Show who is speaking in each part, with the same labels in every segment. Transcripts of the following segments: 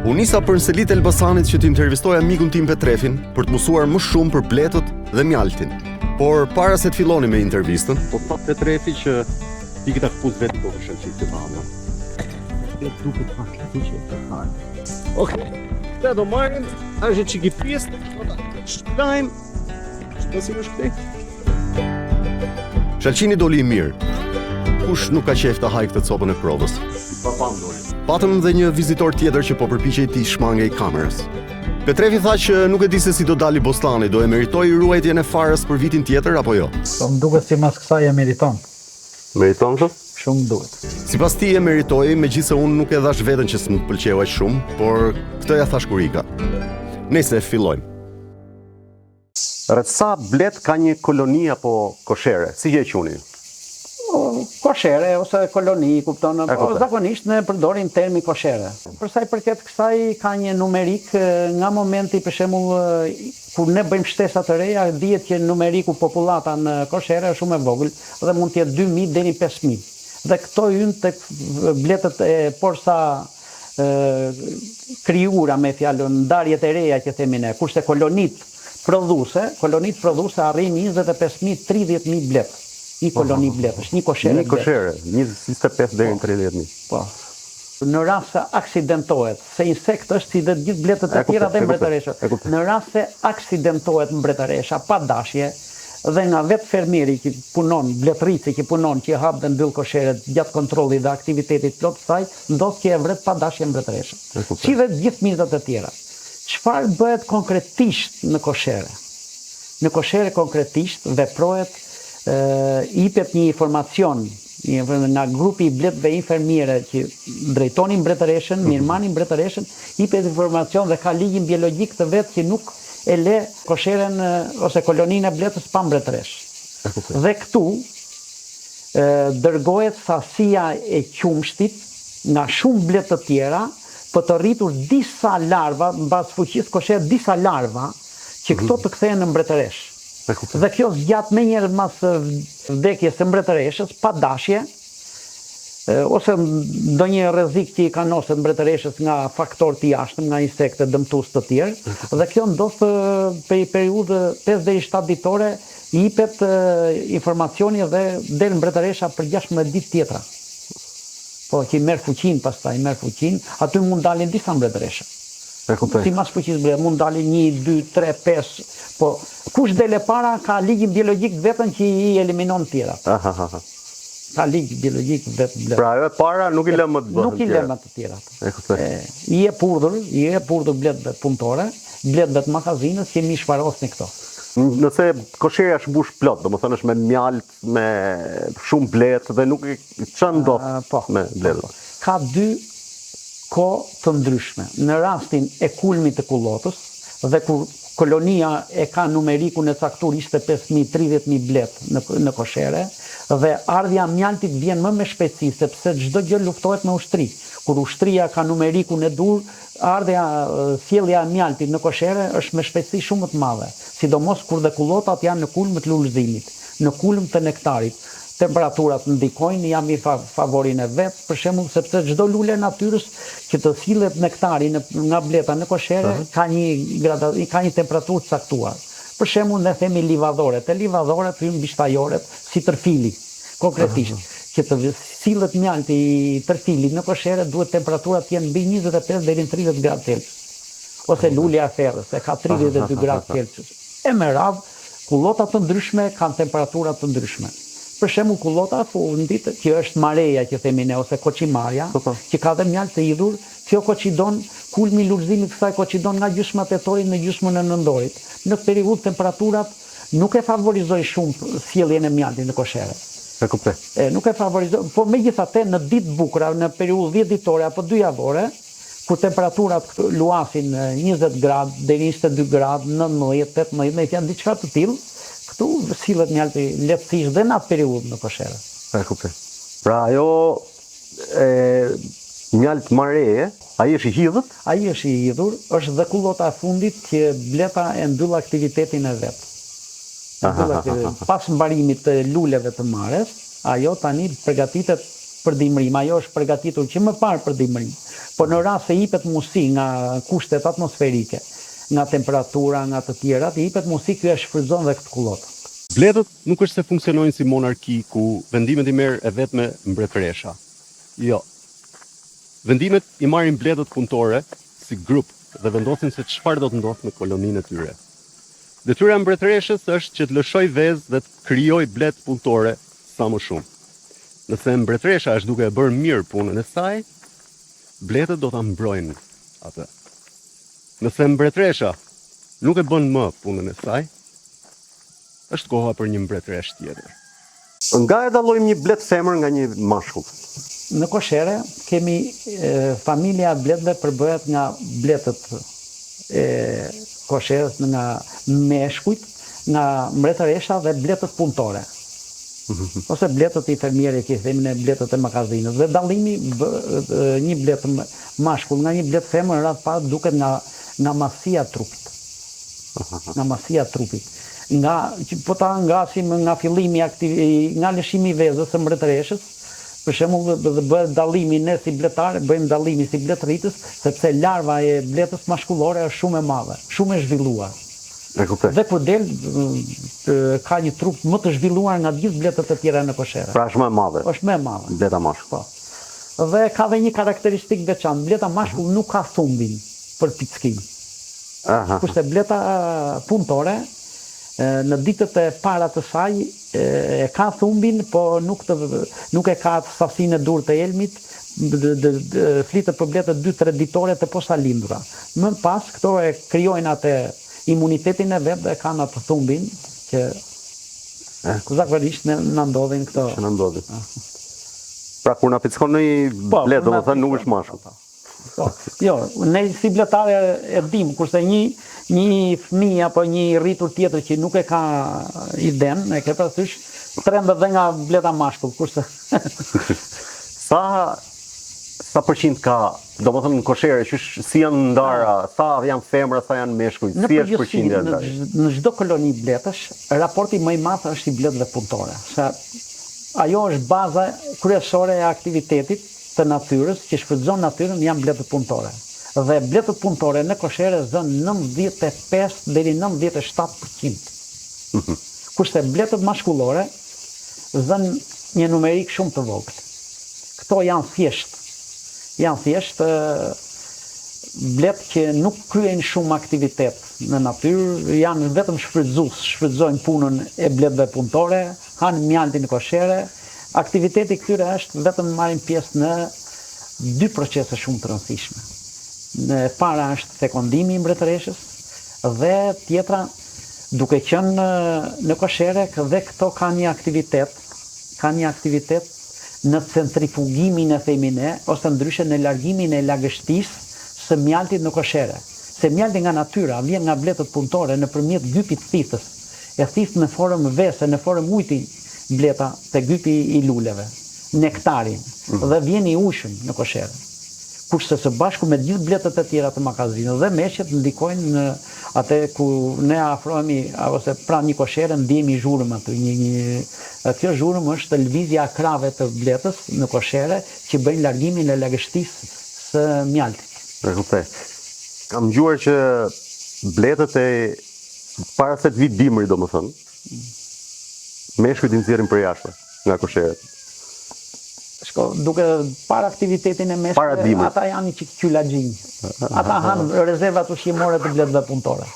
Speaker 1: U nisa për Selit Elbasanit që t'intervistoja mikun tim Petrefin për të mësuar më shumë për bletët dhe mjaltin. Por para se të filloni me intervistën,
Speaker 2: po thot Petrefi që ti këta këpuz vetë po këshën që të mamë.
Speaker 3: Këtë duke të pak të që të parë.
Speaker 2: Okej, këta do marrim, është që gjipjes, shplajmë, që të si më shplej.
Speaker 1: Shalqini doli i mirë. Kush nuk ka qef të hajë këtë copën e provës.
Speaker 2: Papam doli.
Speaker 1: Patëm dhe një vizitor tjetër që po përpiqej t'i shmangej kamerës. Petrefi tha që nuk e di se si do dali Bostani, do e meritoj ruajtjen e farës për vitin tjetër apo jo.
Speaker 3: Po më duket si mas kësaj e meriton.
Speaker 2: Meriton që?
Speaker 3: Shumë duhet.
Speaker 1: Sipas tij e meritoi, megjithëse unë nuk e dhash veten që s'më pëlqeu aq shumë, por këtë ja thash kur ika. Nëse fillojmë.
Speaker 2: Rreth sa blet ka një koloni apo koshere? Si je quni?
Speaker 3: Koshere ose koloni, kupton, po zakonisht ne përdorim termi koshere. Për sa i përket kësaj ka një numerik nga momenti për shembull kur ne bëjmë shtesa të reja, dihet që numeriku popullata në koshere është shumë e vogël dhe mund të jetë 2000 deri në 5000. Dhe këto hyn tek bletët e porsa krijuara me fjalën ndarjet e reja që themi ne, kurse kolonit prodhuese arrin 25.000, 30.000 blet. Një koloni bletësh, një koshere.
Speaker 2: Një koshere, 25 deri në 30.000.
Speaker 3: Po. Në rast se aksidentohet, se insekt është si dhe gjithë bletët e tjera dhe mbretëresha. Në rast se aksidentohet mbretëresha pa dashje dhe nga vetë fermieri që punon, bletërici që punon, që hap dhe mbyll kosheret gjatë kontrollit dhe aktivitetit plot saj, ndodh që e vret pa dashje mbretëresha. Si dhe gjithë mizat e tjera. Çfarë bëhet konkretisht në koshere? Në koshere konkretisht veprohet ipet një informacion nga grupi i bletëve infermiere që drejtonin mbretëreshën, mirëmanin mbretëreshën, ipet informacion dhe ka ligjin biologjik të vetë që nuk e le kosheren ose koloninë e bletës pa mbretëresh. Dhe këtu dërgohet sasia e qumshtit nga shumë bletë të tjera për të rritur disa larva, mbas fuqisë koshere disa larva që këto të kthehen në mbretëresh. Dhe kjo zgjat me njerë mas vdekjes së mbretëreshës, pa dashje, ose ndonjë rrezik që i kanoset mbretëreshës nga faktor të jashtëm, nga insekte dëmtues të tjerë, dhe kjo ndodh për periudhë 5 deri 7 ditore, i jepet informacioni dhe del mbretëresha për 16 ditë tjetra. Po që i merr fuqinë pastaj, aty mund dalin disa mbretëresha. Si mas fuqisë bre, mund dalin 1, 2, 3, 5, po kush dele para ka ligjin biologjik vetën që i eliminon tjerat. Ka ligj biologjik vetë blet.
Speaker 2: Pra ajo e para nuk i lë më të bëhen.
Speaker 3: Nuk i lë më të tjerat. I e purdhur bletëve punëtore, bletëve të magazinës që mi shfarosni këto.
Speaker 2: Nëse kosherja është mbush plot, domethënë është me mjalt, me shumë bletë dhe nuk i çan ndodh me bletët.
Speaker 3: Ka dy kohë të ndryshme. Në rastin e kulmit të kullotës dhe kur kolonia e ka numerikun e caktuar 25.000, 30.000 blet në koshere dhe ardhja mjaltit vjen më me shpejtësi sepse çdo gjë luftohet me ushtri. Kur ushtria ka numerikun e dur, sjellja e mjaltit në koshere është me shpejtësi shumë të madhe, sidomos kur dhe kullotat janë në kulm të lullëzimit, në kulm të nektarit. Temperaturat ndikojnë, jam i favorin e vetë, për shembull sepse çdo lule natyrës që të sillet nektari nga bleta në koshere ka një temperaturë caktuar. Për shembull ne themi livadhoret, e livadhoret hyn bishtajoret si tërfili, konkretisht. Që të sillet mjalti i tërfilit në koshere duhet temperaturat të jenë mbi 25 deri në 30 gradë Celsius. Ose lulja e ferrës, e ka 32 gradë Celsius. E me radhë, kullota të ndryshme kanë temperatura të ndryshme. Për shembull kullota e fundit, që është mareja që themi ne ose koqimarja, që ka dhe mjalt të idhur, kjo koqidon, kulmi i lullëzimit kësaj koqidon nga gjysma tetorit në gjysmën e nëndorit. Në periudhë temperaturat nuk e favorizojnë shumë sjelljen e mjaltit në koshere.
Speaker 2: E kuptoj.
Speaker 3: Nuk e favorizojnë, por megjithatë në ditë bukura, në periudhë 10 ditore apo 2 javore, kur temperaturat luasin 20 gradë deri 22 gradë, 19, 18, janë diçka të tillë. Këtu sillet mjalti lehtësisht dhe në atë periudhë në koshere.
Speaker 2: E kuptoj. Pra ajo mjalt mareje, ai është i hidhur?
Speaker 3: Ai është i hidhur, është dhe kullota e fundit që bleta e mbyll aktivitetin e vet. Pas mbarimit të luleve të mares, ajo tani përgatitet për dimrim, ajo është përgatitur që më parë për dimrim. Por në rast se jepet mundësi nga kushtet atmosferike, nga temperatura, nga të tjerat, jepet mundësi ky e shfrytëzon dhe këtë kullot.
Speaker 2: Bletët nuk është se funksionojnë si monarki ku vendimet i merr e vetme mbretëresha. Jo. Vendimet i marrin bletët punëtore si grup dhe vendosin se çfarë do të ndodhë me koloninë e tyre. Detyra e mbretëreshës është që të lëshoj vezë dhe të krijojë bletë punëtore sa më shumë. Nëse mbretëresha është duke e bërë mirë punën e saj, bletët do ta mbrojnë atë. Nëse mbretëresha nuk e bën më punën e saj, është koha për një mbretëresh tjetër. Nga e dallojmë një blet femër nga një mashkull?
Speaker 3: Në Koshere kemi familja e bletëve përbëhet nga bletët e Kosherës, nga meshkujt, nga mbretëresha dhe bletët punëtore. Ose bletët i fermierit, që themi ne bletët e magazinës. Dhe dallimi një blet mashkull nga një blet femër radh parë duket nga masia e trupit. Nga masia e trupit. Po ta ngasim nga fillimi nga lëshimi i vezës së mbretëreshës, për shembull bëhet dallimi ne si bletare, bëjmë dallimi si blet rritës, sepse larva e bletës mashkullore është shumë e madhe, shumë e zhvilluar. Dhe kur del ka një trup më të zhvilluar nga gjithë bletët e tjera në Koshere.
Speaker 2: Pra është më e madhe.
Speaker 3: Është më e madhe.
Speaker 2: Bleta mashkull.
Speaker 3: Po. Dhe ka dhe një karakteristikë veçantë. Bleta mashkull nuk ka thumbin për pickim. Kurse bleta punëtore në ditët e para të saj e ka thumbin, po nuk e ka sasinë e dur të elmit, flitet për bletët 2-3 ditore të posa lindura. Më pas këto e krijojnë atë imunitetin e vet dhe kanë atë thumbin që zakonisht na ndodhin këto.
Speaker 2: Që na ndodhin. Pra kur na pickon një blet, domethënë nuk është mashkull.
Speaker 3: Jo, ne si bletare e dim, kurse një fëmijë apo një rritur tjetër që nuk e ka iden, e ke parasysh, trembet dhe nga bleta mashkull, kurse
Speaker 2: Sa përqind ka, domethënë në Koshere, si janë ndara, sa janë femra, sa janë meshkuj, si është përqindja e ndarë?
Speaker 3: Në çdo koloni bletësh, raporti më i madh është i bletëve punëtore. Ajo është baza kryesore e aktivitetit të natyrës, që shfrytëzon natyrën, janë bletët punëtore. Dhe bletët punëtore në Koshere zënë 95 deri 97%. Kurse bletët mashkullore zënë një numerik shumë të vogël. Këto janë thjesht bletë që nuk kryejnë shumë aktivitet në natyrë, janë vetëm shfrytëzojnë punën e bletëve punëtore, hanë mjaltin në Koshere. Aktiviteti këtyre është vetëm marrin pjesë në 2 procese shumë të rëndësishme. Në para është fekondimi i mbretëreshës dhe tjetra duke qenë në Koshere dhe këto kanë një aktivitet në centrifugimin e themine ose ndryshe në largimin e lagështisë së mjaltit në Koshere. Se mjalti nga natyra vjen nga bletët punëtore nëpërmjet gypit thithës. E thithë në formë vese, në formë ujti bleta te gypi i luleve, nektarin, dhe vjen i ushëm në Koshere. Kurse së bashku me gjithë bletët e tjera të magazinës dhe meshjet ndikojnë në atë ku ne afrohemi ose pranë një Koshere ndjemi zhurmë aty. Kjo zhurmë është lëvizja e krave të bletës në Koshere që bëjnë largimin e lagështisë së mjaltit.
Speaker 2: E kuptoj. Kam dëgjuar që bletët para se të vit dimri, domethënë, meshkujt i nxjerrin për jashtë nga Koshere.
Speaker 3: Duke para aktivitetin e meshkujve, ata janë një qylagjinj. Ata hanë rezervat ushqimore të bletëve punëtore.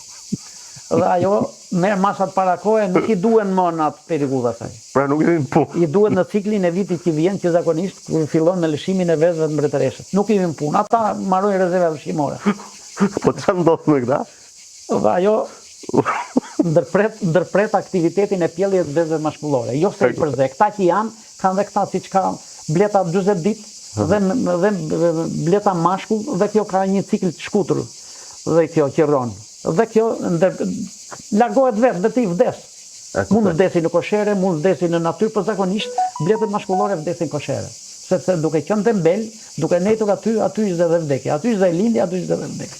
Speaker 3: Dhe ajo merr masat para kohe, nuk i duhen më në atë periudhë asaj.
Speaker 2: Pra nuk i vjen punë.
Speaker 3: I duhet në ciklin e vitit që vjen, që zakonisht kur fillon me lëshimin e vezëve të mbretëreshës. Nuk i vjen punë, ata marrojnë rezervat ushqimore.
Speaker 2: Po çfarë ndodh me këta?
Speaker 3: Dhe ajo ndërpret aktivitetin e pjelljes të vezëve mashkullore. Jo se i përze. Këta që kanë dhe këta siç ka bleta 40 ditë dhe bleta mashkull, dhe kjo ka një cikl të shkutur dhe kjo që rron. Dhe kjo largohet vetë dhe ti vdes. Mund të vdesi në Koshere, mund të vdesi në natyrë, por zakonisht bletët mashkullore vdesin në Koshere. Sepse duke qenë tembel, duke netur aty ishte dhe vdekje. Aty ishte lindja, aty ishte dhe vdekje.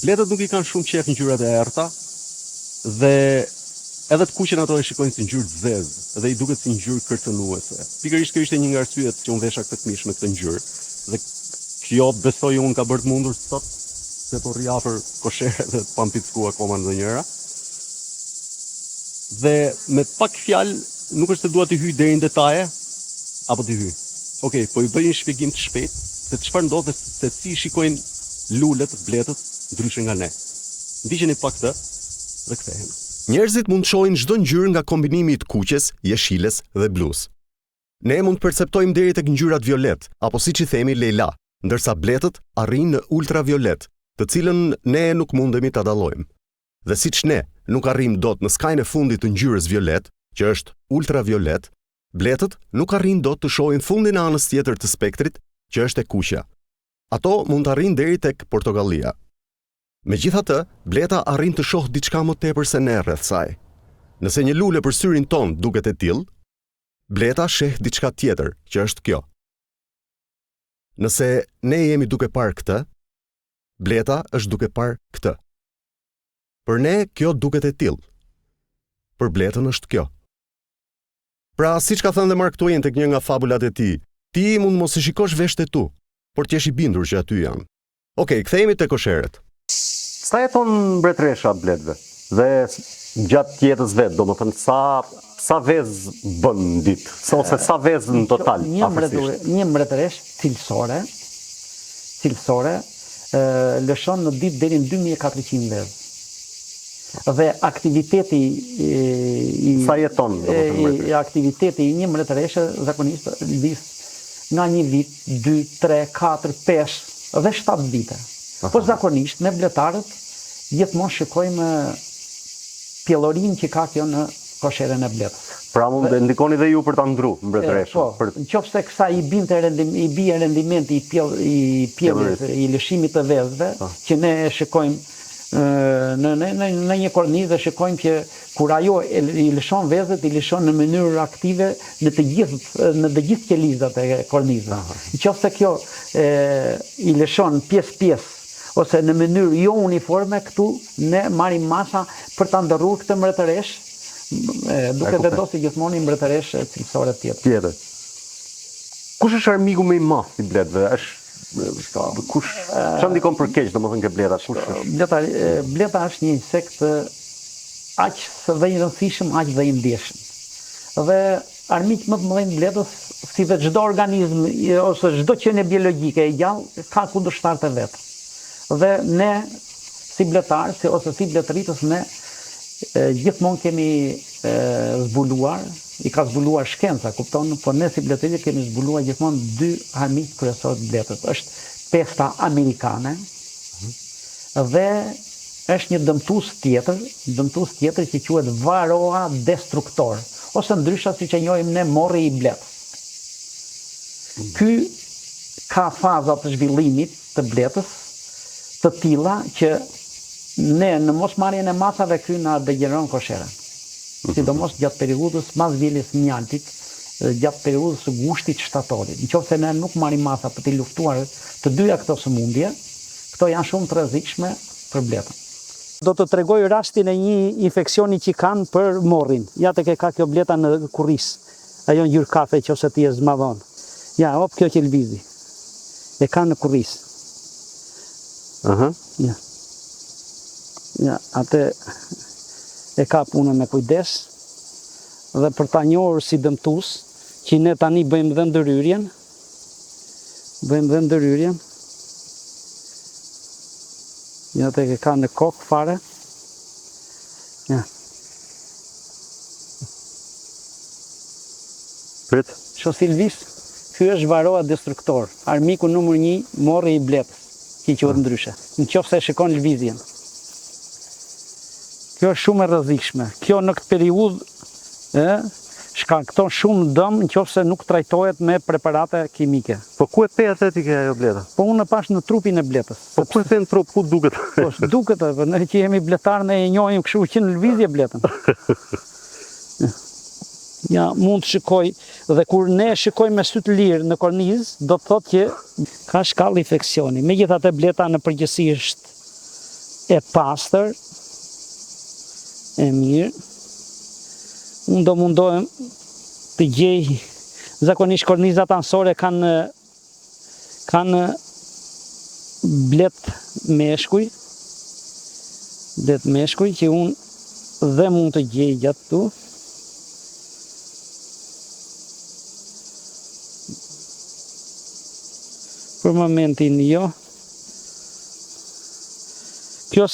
Speaker 2: Bletët nuk i kanë shumë qejf ngjyrat e errta dhe edhe të kuqen ato e shikojnë si ngjyrë zezë dhe i duket si ngjyrë kërcënuese. Pikërisht kjo ishte një nga arsyet që unë vesha këtë këmishë me këtë ngjyrë. Dhe kjo besoj unë ka bërë të mundur sot se po rri afër koshere dhe të pampicku akoma ndonjëra. Dhe me pak fjalë nuk është se dua të hyj deri në detaje apo të hyj. Okej, po i bëj një shpjegim të shpejtë se çfarë ndodh se si shikojnë lulet, bletët ndryshe nga ne. Ndiqeni pak këtë dhe kthehemi.
Speaker 1: Njerëzit mund të shohin çdo ngjyrë nga kombinimi i të kuqes, jeshiles dhe blus. Ne mund të perceptojmë deri tek ngjyrat violet, apo siç i themi lejla, ndërsa bletët arrijnë në ultraviolet, të cilën ne nuk mundemi ta dallojmë. Dhe siç ne nuk arrijmë dot në skajën e fundit të ngjyrës violet, që është ultraviolet, bletët nuk arrijnë dot të shohin fundin e anës tjetër të spektrit, që është e kuqja. Ato mund të arrijnë deri tek portokallia. Megjithatë, bleta arrin të shohë diçka më tepër se ne rreth saj. Nëse një lule për syrin ton duket e tillë, bleta sheh diçka tjetër, që është kjo. Nëse ne jemi duke parë këtë, bleta është duke parë këtë. Për ne kjo duket e tillë. Për bletën është kjo. Pra, siç ka thënë dhe Mark Twain tek një nga fabulat e tij, ti mund mos i shikosh veshët e tu, por t'jesh i bindur që aty janë. Okej, kthehemi te kosheret.
Speaker 2: Sa jeton mbretëresha bletëve? Dhe gjatë jetës vet, domethënë sa vezë bën ditë, ose sa vezë në total?
Speaker 3: Një mbretëresh cilësore lëshon në ditë deri në 2400 vezë. Dhe aktiviteti
Speaker 2: sa jeton
Speaker 3: aktiviteti i një mbretëreshe zakonisht lëviz nga një vit, 2, 3, 4, 5 dhe 7 vite. Po zakonisht ne bletarët gjithmonë shikojmë pjellorinë që ka kjo në kosherën e bletës.
Speaker 2: Pra mund të ndikoni dhe ju për ta ndru mbretëreshën.
Speaker 3: Po, nëse kësa i bie rendimenti i pjellit, i lëshimit të vezëve, që ne shikojmë në një kornizë dhe shikojmë që kur ajo i lëshon vezët, i lëshon në mënyrë aktive në të gjithë qelizat e kornizës. Nëse kjo i lëshon pjesë ose në mënyrë jo uniforme, këtu ne marrim masa për ta ndërruar këtë mbretëresh, duke vendosur gjithmonë një mbretëresh cilësore tjetër.
Speaker 2: Kush është armiku më i madh i bletëve? Çfarë ndikon për keq, domethënë ke bleta?
Speaker 3: Bleta është një insekt aq dhe i rëndësishëm, aq dhe i ndjeshëm. Dhe armiq më të mëdhenj bletës, si dhe çdo organizëm ose çdo qenie biologjike e gjallë, ka kundërshtarët e vet. Dhe ne si bletarë ose si bletëritës ne gjithmonë kemi zbuluar, i ka zbuluar shkenca, kupton, por ne si bletëritë kemi zbuluar gjithmonë 2 armiq kryesorë të bletës. Është pesta amerikane dhe është një dëmtues tjetër që quhet Varroa destructor, ose ndryshe siç e njohim ne morri i bletës. Ky ka faza të zhvillimit të bletës të tilla që ne në mosmarrjen e masave ky na degeneron kosherën. Sidomos gjatë periudhës mas vjeljes mjaltit, gjatë periudhës së gushtit shtatorit. Nëse ne nuk marrim masa për të luftuar të dyja këto sëmundje, këto janë shumë të rrezikshme për bletën. Do të tregoj rastin e një infeksioni që kanë për morrin. Ja tek e ka kjo bleta në kurris. Ajo ngjyrë kafe nëse ti e zmadhon. Ja, hop kjo që lvizi. E ka në kurris. Ja. Ja, atë e ka punën me kujdes dhe për ta njohur si dëmtues, që ne tani bëjmë dhe ndërhyrjen. Ja, atë e ka në kokë fare. Ja.
Speaker 2: Prit.
Speaker 3: Silvis, ky është Varroa destructor, armiku numër 1, morri i bletës, që quhet ndryshe. Nëse e shikon lëvizjen. Kjo është shumë e rrezikshme. Kjo në këtë periudhë shkakton shumë dëm nëse nuk trajtohet me preparate kimike.
Speaker 2: Po ku e pe atletike ajo bleta?
Speaker 3: Po unë e pash në trupin e bletës.
Speaker 2: Po ku e pe në trup, ku duket?
Speaker 3: Po duket, ne që jemi bletarë ne e njohim kështu që në lëvizje bletën. Ja, mund të shikoj, dhe kur ne shikojmë me sy të lirë në kornizë, do të thotë që ka shkallë infeksioni. Megjithatë bleta në përgjithësi është e pastër, e mirë. Unë do mundohem të gjej, zakonisht kornizat anësore kanë blet meshkuj që unë dhe mund të gjej gjatë tu. Për momentin jo. Kjo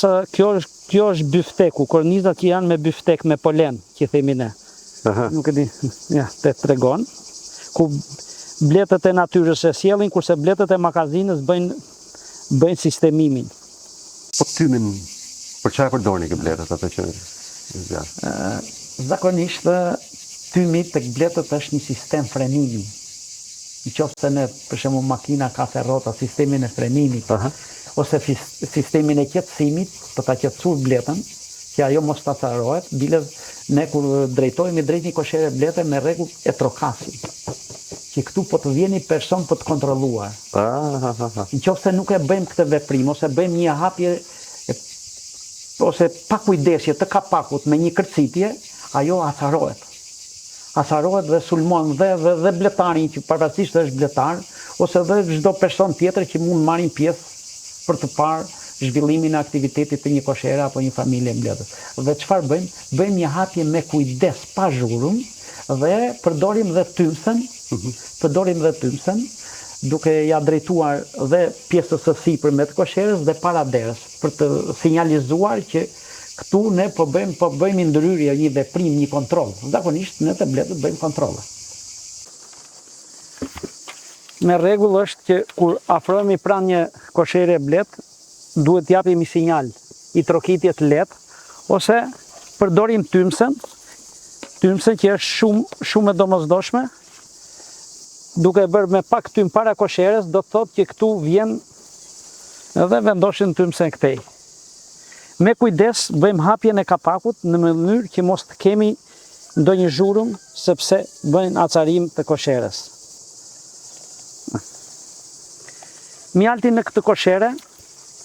Speaker 3: është byfteku, kornizat që janë me byftek, me polen, që themi ne. Nuk e di, ja, të tregon. Ku bletët e natyrës e sjellin, kurse bletët e magazinës bëjnë sistemimin.
Speaker 2: Po tymin, për çfarë përdorni këtë bletët ato që zjarr?
Speaker 3: Zakonisht tymi tek bletët është një sistem frenimi. Në qoftë se ne, për shembull, makina ka rrota, sistemin e frenimit, ose sistemin e qetësimit, për ta qetësuar bletën, që ajo mos të acarohet, bile ne kur drejtojmë drejt një koshere blete me rregull e trokasim. Që këtu po të vjeni person për të kontrolluar. Në qoftë se nuk e bëjmë këtë veprim, ose bëjmë një hapje, ose pa kujdesje të kapakut me një kërcitje, ajo acarohet. Acarohet dhe sulmon dhe bletarin që pavarësisht është bletar, ose dhe çdo person tjetër që mund marrin pjesë për të parë zhvillimin e aktivitetit të një koshere apo një familje mbledhës. Dhe çfarë bëjmë? Bëjmë një hapje me kujdes, pa zhurmë, dhe përdorim dhe tymsen, duke ja drejtuar dhe pjesës së sipërme të kosherës dhe paraderës, për të sinjalizuar që këtu ne po bëjmë ndryrje, një veprim, një kontroll. Zakonisht ne të bletët bëjmë kontrolle. Me rregull është që kur afrohemi pranë një koshere blet, duhet t'japim një sinjal i trokitjes lehtë, ose përdorim tymsen që është shumë e domosdoshme, duke bërë me pak tym para kosheres, do të thotë që këtu vjen edhe vendoshin tymsen këtej. Me kujdes bëjmë hapjen e kapakut në mënyrë që mos të kemi ndonjë zhurmë, sepse bëjnë acarim të kosheres. Mjalti në këtë koshere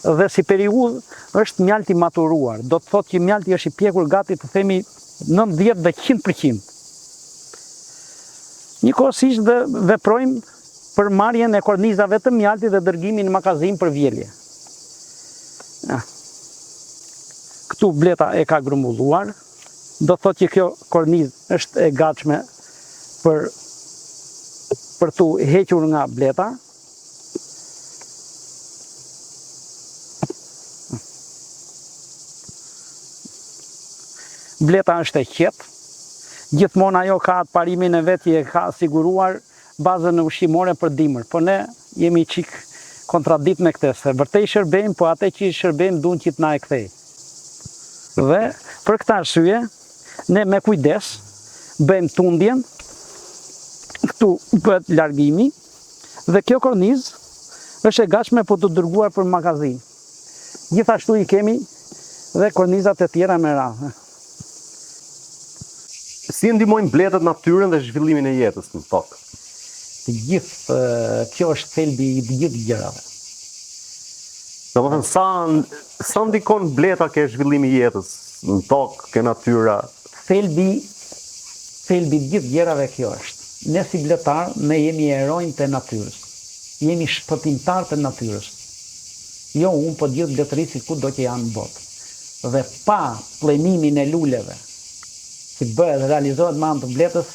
Speaker 3: dhe si periudhë është mjalti maturuar. Do të thotë që mjalti është i pjekur gati të themi 90 dhe 100%. Njëkohësisht dhe veprojmë për marrjen e kornizave të mjaltit dhe dërgimin në magazin për vjelje. Këtu bleta e ka grumbulluar, do thotë që kjo kornizë është e gatshme për tu hequr nga bleta. Bleta është e qetë, gjithmonë ajo ka atë parimin e vetë që e ka siguruar bazën ushqimore për dimër, po ne jemi qik kontradikt me këtë, se vërtej shërbejmë, po atë që shërbejmë duan që të na e kthej. Dhe për këtë arsye, ne me kujdes bëjmë tundjen, këtu bëhet largimi, dhe kjo kornizë është e gatshme për të dërguar për magazin. Gjithashtu i kemi dhe kornizat e tjera me radhë.
Speaker 2: Si ndihmojnë bletët natyrën dhe zhvillimin e jetës në tokë?
Speaker 3: Kjo është thelbi i të gjithë gjërave.
Speaker 2: Domethënë sa ndikon bleta ke zhvillimi i jetës në tokë, ke natyra?
Speaker 3: Thelbi i të gjithë gjërave kjo është. Ne si bletar, ne jemi heronjtë të natyrës. Jemi shpëtimtar të natyrës. Jo unë, po gjithë bletërisit kudo që janë në botë. Dhe pa pllenimin e luleve, që bëhet realizohet me anë të bletës,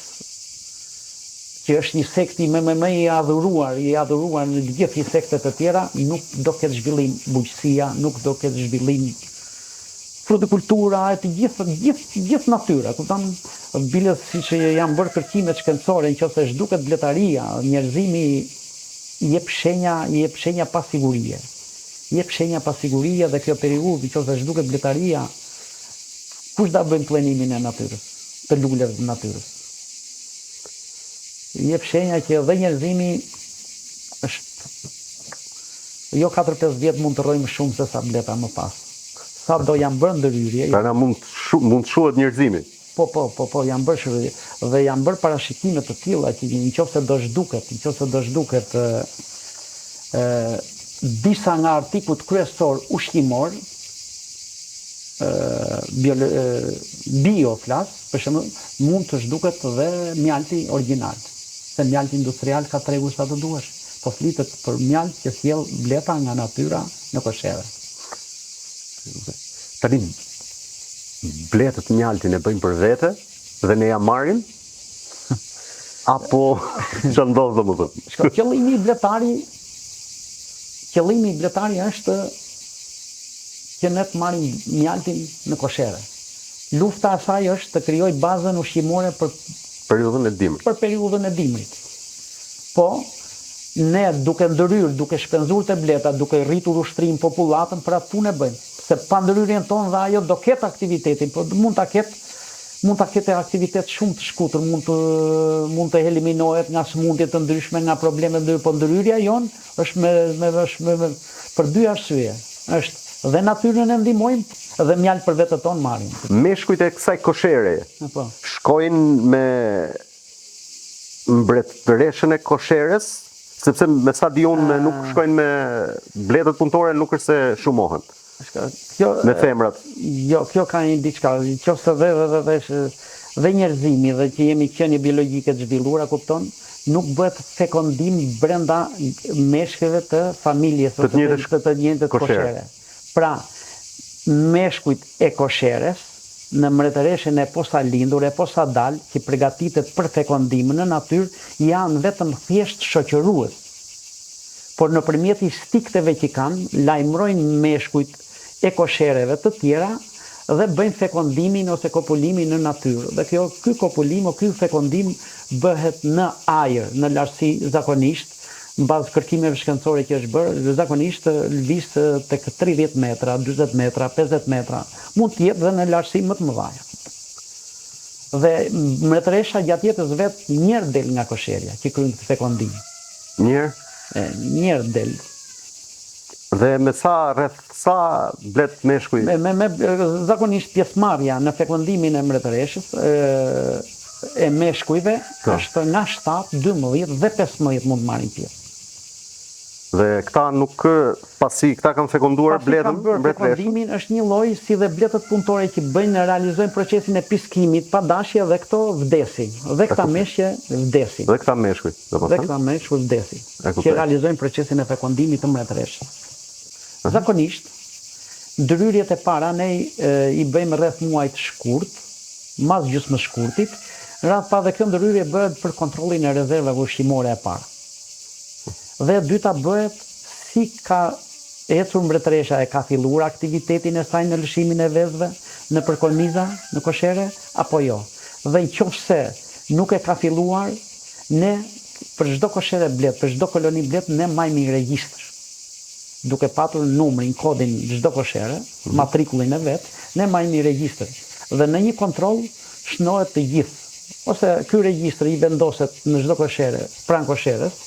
Speaker 3: që është një sekti më i adhuruar në gjithë insektet e tjera, nuk do ketë zhvillim bujqësia, nuk do ketë zhvillim frutikultura, e të gjithë natyra. Kupton, bile siç janë bërë kërkimet shkencore, nëse zhduket bletaria, njerëzimi jep shenja pa sigurie. Jep shenja pa sigurie dhe kjo periudhë, nëse zhduket bletaria, kush da bëjnë plenimin e natyrës, të luleve të natyrës? Jep shenja që dhe njerëzimi është, jo 4-5 vjetë mund të rrojmë shumë se sa bleta më pas. Sa do janë bërë ndërhyrje.
Speaker 2: Pra mund shuhet njerëzimi.
Speaker 3: Po, janë bërë shërhyrje. Dhe janë bërë parashikimet të tilla që nëse do zhduket disa nga artikujt kryesor ushqimor, bio flas, për shembull, mund të zhduket dhe mjalti origjinal. Se mjalti industrial ka tregu sa të duash. Po flitet për mjalt që sjell bleta nga natyra në koshere.
Speaker 2: Tani bletët mjaltin e bëjmë për vete dhe ne ja marrim apo ç'o ndodh domethënë?
Speaker 3: Shko, qëllimi i bletari është që ne të marrim mjaltin në koshere. Lufta e saj është të krijoj bazën ushqimore për
Speaker 2: Periudhën e dimrit.
Speaker 3: për periudhën e dimrit. Po, ne duke ndërhyrë, duke shpenzuar te bleta, duke rritur ushtrim popullatën, për atë punë e bëjmë. Se pa ndërhyrjen tonë dhe ajo do ketë aktivitetin, por mund ta ketë aktivitet shumë të shkutur, mund të eliminohet nga sëmundje të ndryshme, nga probleme të ndryshme, po ndërhyrja jon është për dy arsye. Është dhe natyrën e ndihmojmë dhe mjalt për vetët tonë marrim.
Speaker 2: Meshkujt e kësaj koshere
Speaker 3: Po.
Speaker 2: shkojnë me mbretëreshën e kosheres, sepse me sa di unë nuk shkojnë me bletët punëtore, nuk është se shumohen me femrat.
Speaker 3: Jo, kjo ka një diçka, qofse dhe njerëzimi dhe që jemi qenie biologjike të zhvilluara, kupton, nuk bëhet fekondim brenda meshkujve të familjes ose të njëjtës koshere. Pra, meshkujt e kosheres në mbretëreshën e posa lindur, e posa dal, që përgatitet për fekondim në natyrë, janë vetëm thjesht shoqërues. Por nëpërmjet instikteve që kanë, lajmërojnë meshkujt e koshereve të tjera dhe bëjnë fekondimin ose kopulimin në natyrë. Dhe ky kopulim o ky fekondim bëhet në ajër, në lartësi zakonisht, në bazë kërkimeve shkencore që është bërë, zakonisht lëviz tek 30 metra, 40 metra, 50 metra, mund të jetë dhe në lartësi më të mëdha. Dhe mbretëresha gjatë jetës vet njëherë del nga kosherja, që kryen këtë fekondim. Njëherë del.
Speaker 2: Dhe me rreth sa blet meshkuj?
Speaker 3: Zakonisht pjesëmarrja në fekondimin e mbretëreshës e meshkujve është nga 7, 12 dhe 15 mund marrin pjesë.
Speaker 2: Dhe këta nuk pasi këta kanë fekonduar bletën mbretëreshën.
Speaker 3: Fekondimin është një lloj si dhe bletët punëtore që realizojnë procesin e piskimit pa dashje dhe këto vdesin. Dhe këta meshje vdesin.
Speaker 2: Dhe këta meshkuj,
Speaker 3: Dhe këta meshkuj vdesin. Që realizojnë procesin e fekondimit të mbretëreshës. Zakonisht, ndërhyrjet e para ne i bëjmë rreth muajit shkurt, mas gjysmës shkurtit, radh pa dhe kjo ndërhyrje bëhet për kontrollin e rezervave ushqimore e parë. Dhe e dyta bëhet si ka ecur mbretëresha, e ka filluar aktivitetin e saj në lëshimin e vezëve, në përkolmiza, në koshere, apo jo. Dhe nëse nuk e ka filluar, ne për çdo koshere blet, për çdo koloni blet, ne majmë një regjistër. Duke patur numrin, kodin çdo koshere, matrikullin e vet, ne majmë një regjistër. Dhe në një kontroll shnohet të gjithë. Ose ky regjistër i vendoset në çdo koshere, pranë kosheres,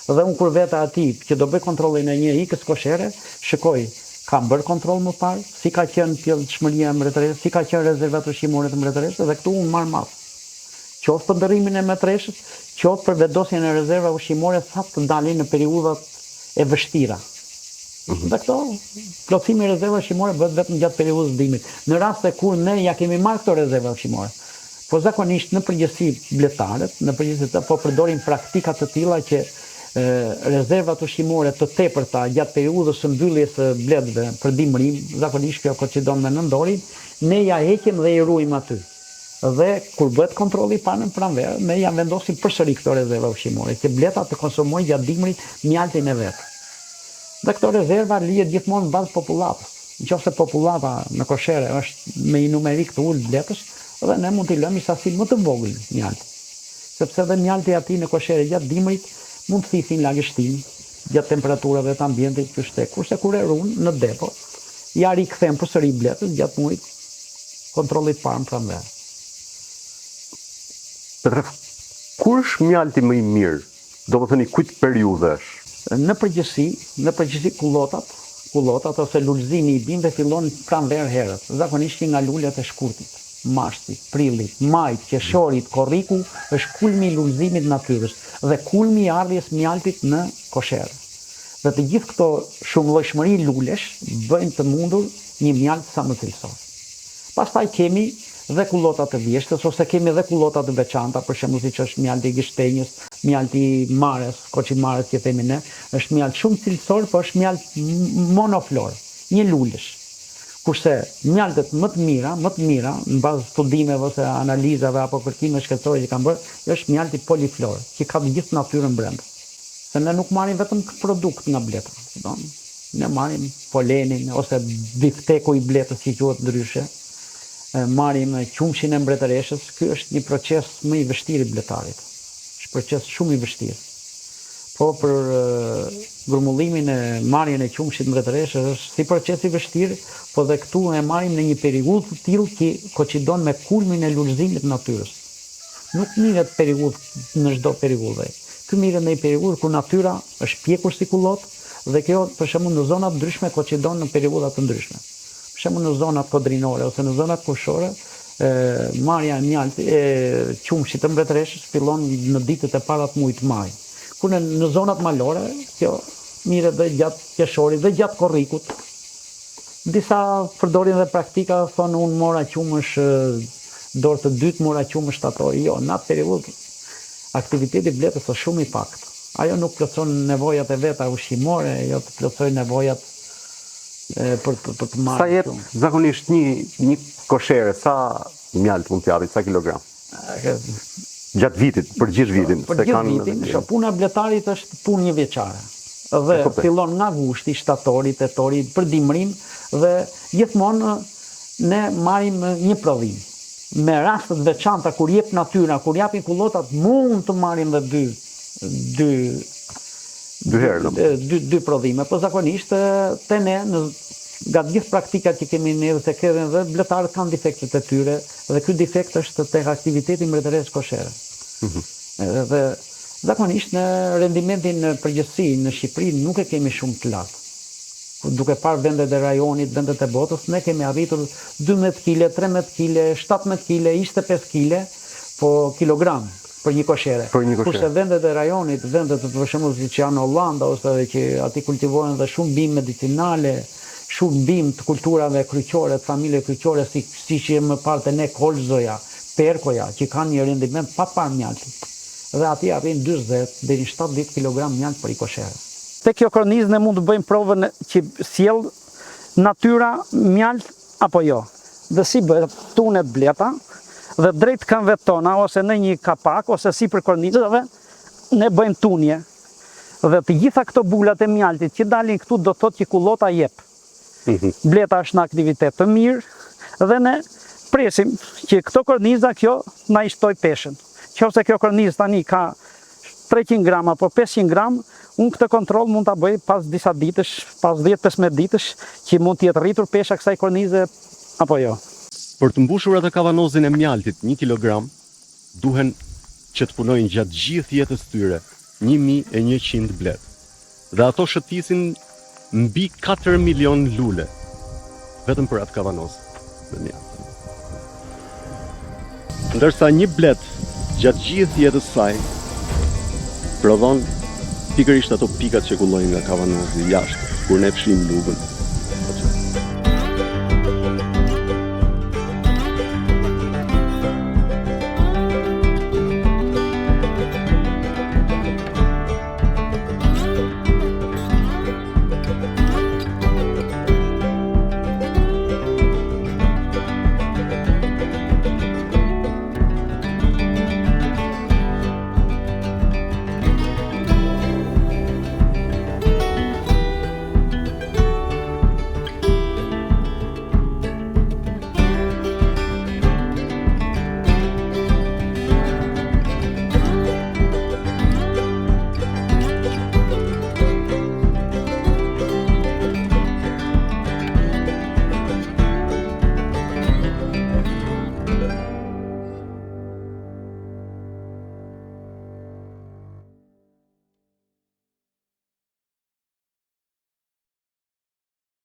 Speaker 3: dhe unë kur veta ati që do bëj kontrollin e një ikës koshere, shikoj, kam bërë kontroll më parë, si ka qenë pjellshmëria e mbretëresës, si ka qenë rezervat ushqimore të mbretëresës, dhe këtu unë marr math. Qoftë për ndërrimin e mbretëresës, qoftë për vendosjen e rezervave ushqimore sa të dalin në periudhat e vështira. Dhe këto plotësimi i rezervave ushqimore bëhet vetëm gjatë periudhës dimrit. Në raste kur ne ja kemi marrë këto rezerva ushqimore, po zakonisht në përgjithësi bletarët, në përgjithësi po përdorin praktika të tilla që rezervat ushqimore të tepërta gjatë periudhës së mbylljes së bletëve për dimrim, zakonisht kjo koincidon me nëndorin, ne ja heqim dhe i ruajmë aty. Dhe kur bëhet kontrolli parë në pranverë, ne ja vendosim përsëri këto rezerva ushqimore, që bleta të konsumojnë gjatë dimrit mjaltin e vet. Dhe këto rezerva lihet gjithmonë në bazë popullatës. Nëse popullata në koshere është me një numerik të ulët bletësh, dhe ne mund t'i lëmë i sasi më të vogël mjalti. Sepse dhe mjalti aty në koshere gjatë dimrit mund të thithin lagështin gjatë temperaturave të ambientit të shtek, kurse kur e ruan në depo, ja rikthejmë përsëri bletës gjatë muajit kontrollit parë në pranverë.
Speaker 2: Petref, kur është mjalti më i mirë? Do të thëni kujt periudhë është?
Speaker 3: Në përgjithësi kullotat ose lulëzimi i bimëve fillon pranverë herët, zakonisht nga lulet e shkurtit. Mashti, prillit, majt, qershorit, korriku është kulmi i lulëzimit natyrës dhe kulmi i ardhjes mjaltit në kosherë. Dhe të gjithë këto shumëllojshmëri lulesh bëjnë të mundur një mjalt sa më cilësor. Pastaj kemi dhe kullota të vjeshtës, ose kemi dhe kullota të veçanta, për shembull siç është mjalti i gështenjës, mjalti i mares, koçimares që themi ne, është mjalt shumë cilësor, por është mjalt monoflor, një lulësh. Kurse mjaltet më të mira, në bazë studimeve ose analizave apo kërkime shkencore që kanë bërë, është mjalti poliflor, që ka gjithë natyrën brenda. Se ne nuk marrim vetëm produkt nga bleta, ne marrim polenin ose bifteku i bletës që quhet ndryshe, marrim qumshin e mbretëreshës. Ky është një proces më i vështirë i bletarit. Është proces shumë i vështirë. Po për grumullimin e marrjen e qumshit mbretëreshës është si proces i vështirë, po dhe këtu e marrim në një periudhë të tillë që koincidon me kulmin e lullëzimit të natyrës. Nuk mirret periudhë në çdo periudhë. Ky mirret në një periudhë kur natyra është pjekur si kullot dhe kjo për shembull në zona të ndryshme koincidon në periudha të ndryshme. Për shembull në zonat kodrinore ose në zonat kushore, marrja e mjaltit e qumshit të mbretëreshës fillon në ditët e para të muajit maj. Kur në zonat malore, kjo mirret dhe gjatë qershorit dhe gjatë korrikut. Disa përdorin dhe praktika, thonë unë mora qumësh dorë të dytë, mora qumësh shtatori. Jo, në atë periudhë aktiviteti i bletës është shumë i pakët. Ajo nuk plotson nevojat e veta ushqimore, jo të plotësoj nevojat për të marrë.
Speaker 2: Sa jep zakonisht një koshere, sa mjalt mund t'japit, sa kilogram? Gjatë vitit, për gjithë vitin.
Speaker 3: Për gjithë vitin, puna e bletarit është punë një vjeçare. Dhe fillon nga gushti, shtatori, tetori, për dimrim dhe gjithmonë ne marrim një prodhim. Me rastet veçanta kur jep natyra, kur japin kullotat, mund të marrim dhe dy prodhime, po zakonisht te ne nga gjithë praktikat që kemi ne dhe kemi dhe bletarët kanë defektet e tyre dhe ky defekt është tek aktiviteti mbretëreshës koshere. Dhe zakonisht në rendimentin në përgjithësi në Shqipëri nuk e kemi shumë të lartë. Duke parë vendet e rajonit, vendet e botës, ne kemi arritur 12 kg, 13 kg, 17 kg, 25 kg po kilogram për një koshere. Kurse vendet e rajonit, vendet për shembull siç janë Hollanda ose që aty kultivohen dhe shumë bimë medicinale, shumë bimë të kulturave kryqore, të familje kryqore, si që më parë te ne kolzoja, perkoja, që kanë një rendiment pa parë mjaltit. Dhe aty arrin 40 deri në 70 kg mjalt për një koshere. Te kjo kornizë ne mund të bëjmë provën që sjell natyra mjalt apo jo. Dhe si bëhet tunet bleta dhe drejt këmbëve tona ose në një kapak ose sipër kornizave ne bëjmë tunje. Dhe të gjitha këto bulat e mjaltit që dalin këtu do thotë që kullota jep. Bleta është në aktivitet të mirë dhe ne presim që këto korniza kjo na i shtoj peshën. Qofse kjo kornizë tani ka 300 gram apo 500 gram, unë këtë kontrol mund ta bëj pas disa ditësh, pas 10-15 ditësh, që mund të jetë rritur pesha kësaj kornize apo jo.
Speaker 2: Për të mbushur atë kavanozin e mjaltit 1 kilogram, duhen që të punojnë gjatë gjithë jetës tyre 1100 blet. Dhe ato shëtisin mbi 4 milion lule, vetëm për atë kavanoz dhe mjalt. Ndërsa një blet gjatë gjithë jetës saj prodhon pikërisht ato pikat që kullojnë nga kavanozi jashtë, kur ne fshim lugën.